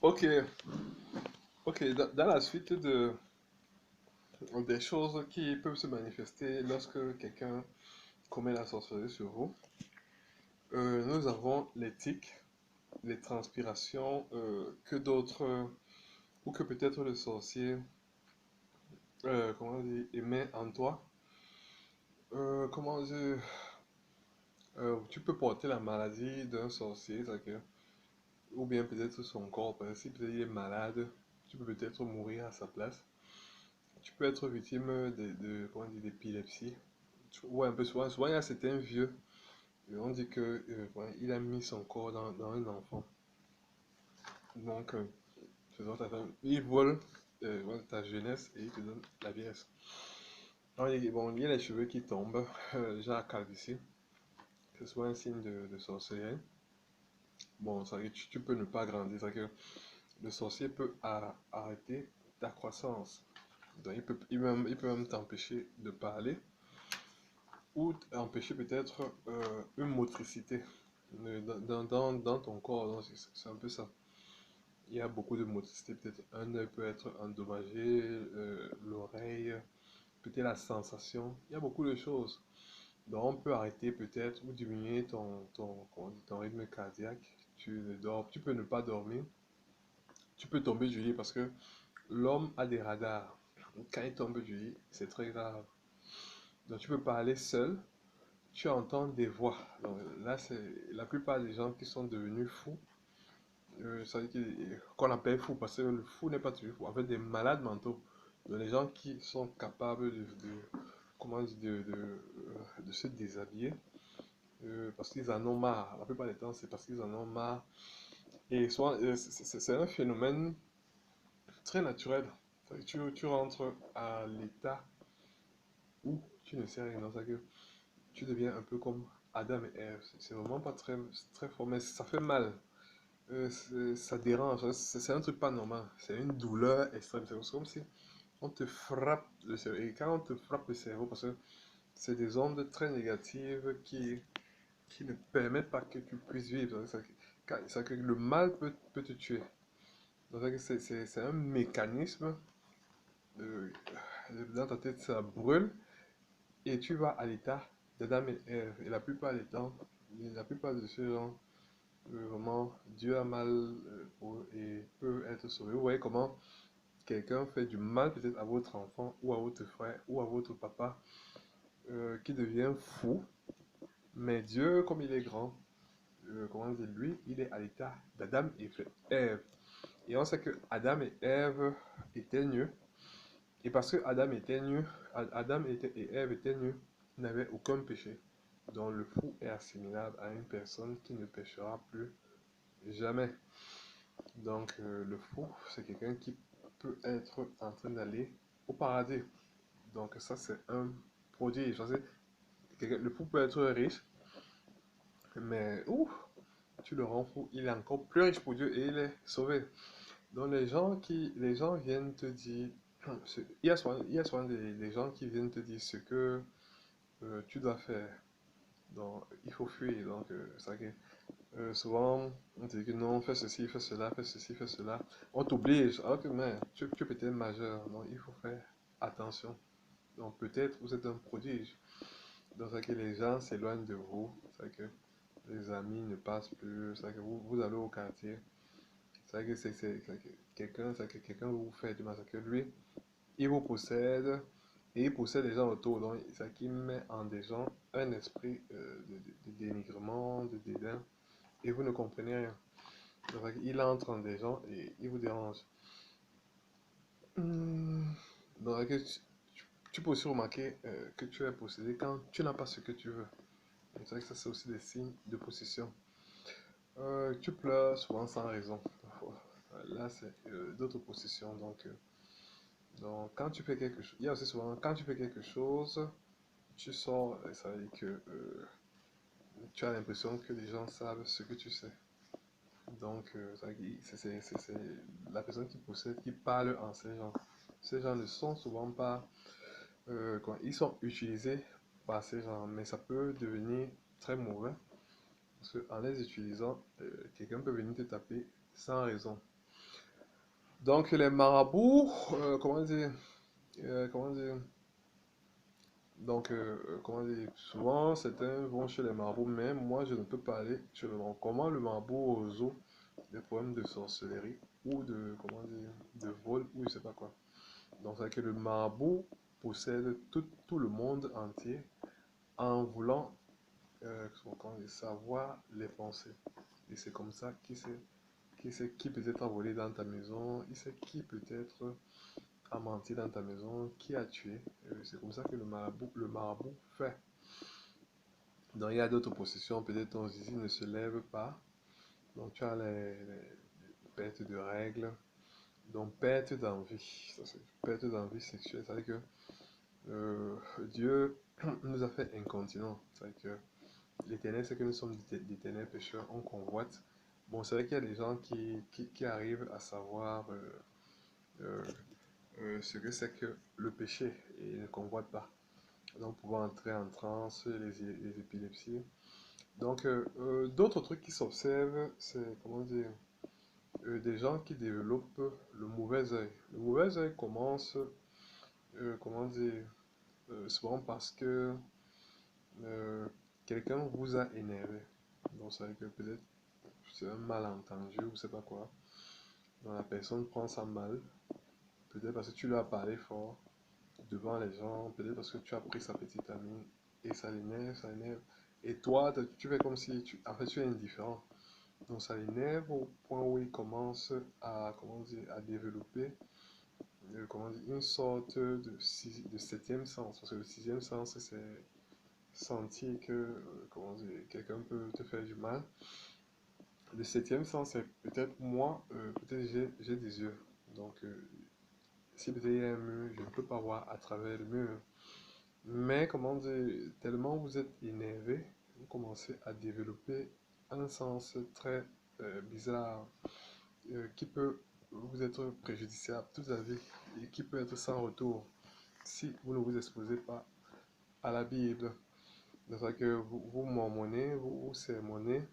Ok, ok, dans la suite des choses qui peuvent se manifester lorsque quelqu'un commet la sorcellerie sur vous, nous avons les tics, les transpirations que d'autres, ou que peut-être le sorcier, comment dire, émet en toi. Comment dire, tu peux porter la maladie d'un sorcier, ou bien peut-être son corps, parce que si peut-être il est malade, tu peux peut-être mourir à sa place. Tu peux être victime comment dire, d'épilepsie. Ouais, un peu souvent, il y a certains vieux, on dit que ouais, il a mis son corps dans un enfant. Donc, il vole ouais, ta jeunesse et il te donne la vieillesse. Alors, bon, il y a les cheveux qui tombent, genre calvitie, c'est soit un signe de sorcellerie. Bon, ça, tu peux ne pas grandir, c'est que le sorcier peut arrêter ta croissance. Donc, il peut même t'empêcher de parler ou empêcher peut-être une motricité dans ton corps. Donc, c'est un peu ça. Il y a beaucoup de motricité. Peut-être un œil peut être endommagé, l'oreille, peut-être la sensation. Il y a beaucoup de choses. Donc, on peut arrêter peut-être ou diminuer ton rythme cardiaque. Tu peux ne pas dormir. Tu peux tomber du lit parce que l'homme a des radars. Quand il tombe du lit, c'est très grave. Donc, tu peux parler seul, tu entends des voix. Donc, là, c'est la plupart des gens qui sont devenus fous, ça veut dire qu'on appelle fou, parce que le fou n'est pas toujours fou. En fait, des malades mentaux. Donc, les gens qui sont capables comment dire, de se déshabiller, parce qu'ils en ont marre. La plupart des temps, c'est parce qu'ils en ont marre. Et souvent, c'est un phénomène très naturel. Tu rentres à l'état où tu ne sais rien. C'est-à-dire que tu deviens un peu comme Adam et Ève. C'est vraiment pas très fort, mais ça fait mal. Ça dérange. C'est un truc pas normal. C'est une douleur extrême. C'est comme si on te frappe le cerveau. Et quand on te frappe le cerveau, parce que c'est des ondes très négatives qui ne permettent pas que tu puisses vivre. Que le mal peut te tuer. Donc, c'est un mécanisme. euh, dans ta tête, ça brûle. Et tu vas à l'état d'Adam et Ève. Et la plupart des temps, la plupart de ces gens, vraiment, Dieu a mal pour eux et peut être sauvé. Vous voyez comment quelqu'un fait du mal peut-être à votre enfant ou à votre frère ou à votre papa qui devient fou. Mais Dieu, comme il est grand, comment dire, lui, il est à l'état d'Adam et Ève. Et on sait que Adam et Ève étaient nus. Et parce que et Ève étaient nus, ils n'avaient aucun péché. Donc le fou est assimilable à une personne qui ne péchera plus jamais. Donc le fou, c'est quelqu'un qui peut être en train d'aller au paradis. Donc ça, c'est un prodige. Le fou peut être riche, mais ouf, tu le rends fou, il est encore plus riche pour Dieu et il est sauvé. Donc les gens viennent te dire, il y a souvent des gens qui viennent te dire ce que tu dois faire. Donc il faut fuir. Donc souvent on te dit que non, fais ceci, fais cela, fais ceci, fais cela. On t'oblige, alors que mais, tu es peut-être majeur, donc il faut faire attention. Donc peut-être vous êtes un prodige. Donc c'est que les gens s'éloignent de vous, c'est que les amis ne passent plus, c'est que vous allez au quartier. C'est que quelqu'un vous fait du mal, c'est que lui, il vous possède et il possède les gens autour. Donc, c'est qu'il met en des gens un esprit de dénigrement, de dédain, et vous ne comprenez rien. Donc, il entre en des gens et il vous dérange. Donc, tu peux aussi remarquer que tu es possédé quand tu n'as pas ce que tu veux. C'est vrai que ça, c'est aussi des signes de possession. Tu pleures souvent sans raison. Là, c'est d'autres possessions. Donc, quand tu fais quelque chose, il y a aussi souvent, quand tu fais quelque chose, tu sors, et ça veut dire que tu as l'impression que les gens savent ce que tu sais. Donc, ça veut dire que c'est la personne qui possède qui parle en ces gens. Ces gens ne sont souvent pas, ils sont utilisés par ces gens, mais ça peut devenir très mauvais. Parce qu'en les utilisant, quelqu'un peut venir te taper sans raison. Donc les marabouts, comment dire, comment dire, comment dire, souvent certains vont chez les marabouts, mais moi je ne peux pas aller chez le marabout. Comment le marabout résout des problèmes de sorcellerie ou de, comment dire, de vol ou je sais pas quoi. Donc c'est que le marabout possède tout le monde entier en voulant comment dire, savoir les pensées. Et c'est comme ça qu'il sait qui peut être volé dans ta maison, il sait qui peut être a menti dans ta maison, qui a tué. C'est comme ça que le marabout fait. Donc il y a d'autres possessions, peut-être ton zizi ne se lève pas. Donc tu as les pertes de règles. Donc perte d'envie. Perte d'envie sexuelle. C'est-à-dire que Dieu nous a fait incontinents. C'est-à-dire que l'éternel, c'est que nous sommes d'éternels pécheurs, on convoite. Bon, c'est vrai qu'il y a des gens qui arrivent à savoir euh, ce que c'est que le péché et ne convoitent pas. Donc, pouvoir entrer en transe, les épilepsies. Donc, d'autres trucs qui s'observent, c'est, comment dire, des gens qui développent le mauvais œil. Le mauvais œil commence, comment dire, souvent parce que euh, quelqu'un vous a énervé. Donc, ça veut dire que peut-être c'est un malentendu ou je sais pas quoi. Donc, la personne prend ça mal. Peut-être parce que tu lui as parlé fort devant les gens, peut-être parce que tu as pris sa petite amie et ça l'énerve, ça l'énerve. Et toi, tu fais comme si en fait, tu es indifférent. Donc ça l'énerve au point où il commence à, comment dire, à développer comment dire, une sorte de septième sens. Parce que le sixième sens, c'est sentir que comment dire, quelqu'un peut te faire du mal. Le septième sens, c'est peut-être moi, peut-être j'ai des yeux. Donc si peut-être il y a un mur, je ne peux pas voir à travers le mur. Mais comment dire, tellement vous êtes énervé, vous commencez à développer un sens très bizarre qui peut vous être préjudiciable toute la vie et qui peut être sans retour si vous ne vous exposez pas à la Bible. C'est-à-dire que vous mormonnez, vous sermonnez,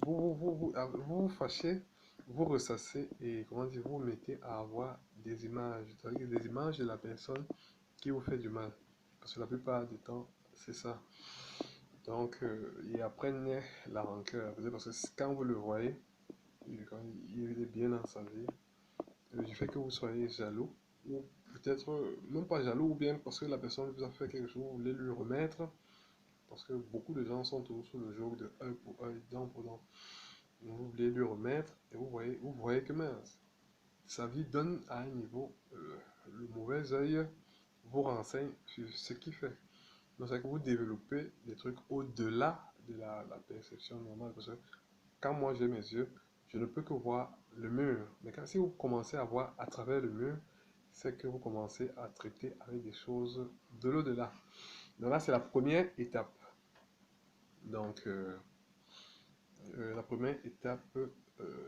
vous fâchez, vous ressassez et comment dire, vous mettez à avoir des images, c'est-à-dire des images de la personne qui vous fait du mal. Parce que la plupart du temps, c'est ça. Donc, et après naît la rancœur. Peut-être parce que quand vous le voyez, quand il est bien dans sa vie, du fait que vous soyez jaloux, ou peut-être même pas jaloux, ou bien parce que la personne vous a fait quelque chose, vous voulez lui remettre, parce que beaucoup de gens sont toujours sous le joug de œil pour œil, dent pour dent. Donc, vous voulez lui remettre, et vous voyez que mince, sa vie donne à un niveau, le mauvais œil vous renseigne sur ce qu'il fait. Donc, c'est que vous développez des trucs au-delà de la perception normale. Parce que quand moi j'ai mes yeux, je ne peux que voir le mur. Mais quand si vous commencez à voir à travers le mur, c'est que vous commencez à traiter avec des choses de l'au-delà. Donc là, c'est la première étape. Donc, la première étape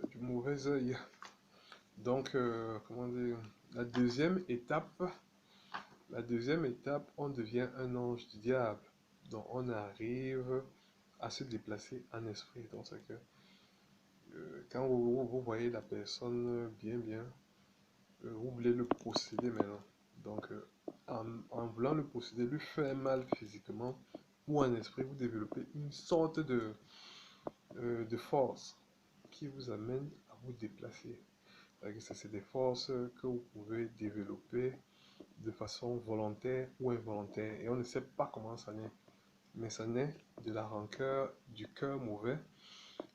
du mauvais œil. Donc, comment dire, la deuxième étape, on devient un ange du diable. Donc, on arrive à se déplacer en esprit. Donc, c'est que quand vous voyez la personne bien, vous voulez le posséder maintenant. Donc, en voulant le posséder, lui faire mal physiquement ou en esprit, vous développez une sorte de force qui vous amène à vous déplacer. C'est des forces que vous pouvez développer de façon volontaire ou involontaire. Et on ne sait pas comment ça naît. Mais ça naît de la rancœur, du cœur mauvais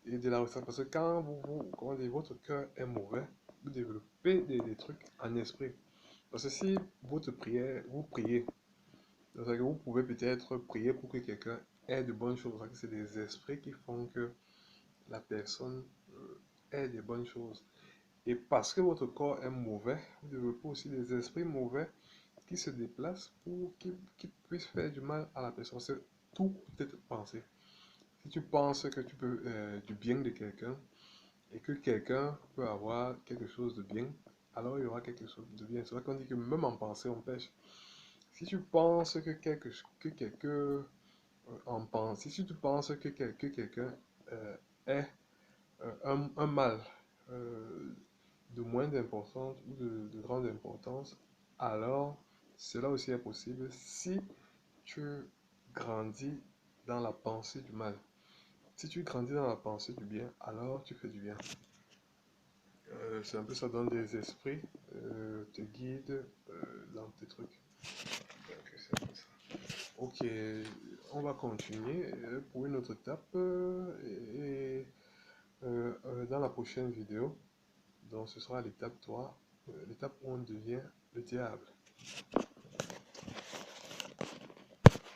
et de la ressentance. Parce que quand comment dire, votre cœur est mauvais, vous développez des trucs en esprit. Parce que si votre prière, vous priez, que vous pouvez peut-être prier pour que quelqu'un ait de bonnes choses. C'est des esprits qui font que la personne ait de bonnes choses. Et parce que votre corps est mauvais, vous développez aussi des esprits mauvais qui se déplacent pour qui puissent faire du mal à la personne. C'est tout peut être pensé. Si tu penses que tu peux du bien de quelqu'un et que quelqu'un peut avoir quelque chose de bien, alors il y aura quelque chose de bien. C'est vrai qu'on dit que même en pensée, on pêche. Si tu penses que quelqu'un en pense, si tu penses que quelqu'un est un mal, euh, de moindre importance ou de grande importance, alors cela aussi est possible si tu grandis dans la pensée du mal. Si tu grandis dans la pensée du bien, alors tu fais du bien. C'est un peu ça, donne des esprits, te guide dans tes trucs. Donc, c'est un peu ça. Ok, on va continuer pour une autre étape dans la prochaine vidéo. Donc ce sera l'étape 3, l'étape où on devient le diable.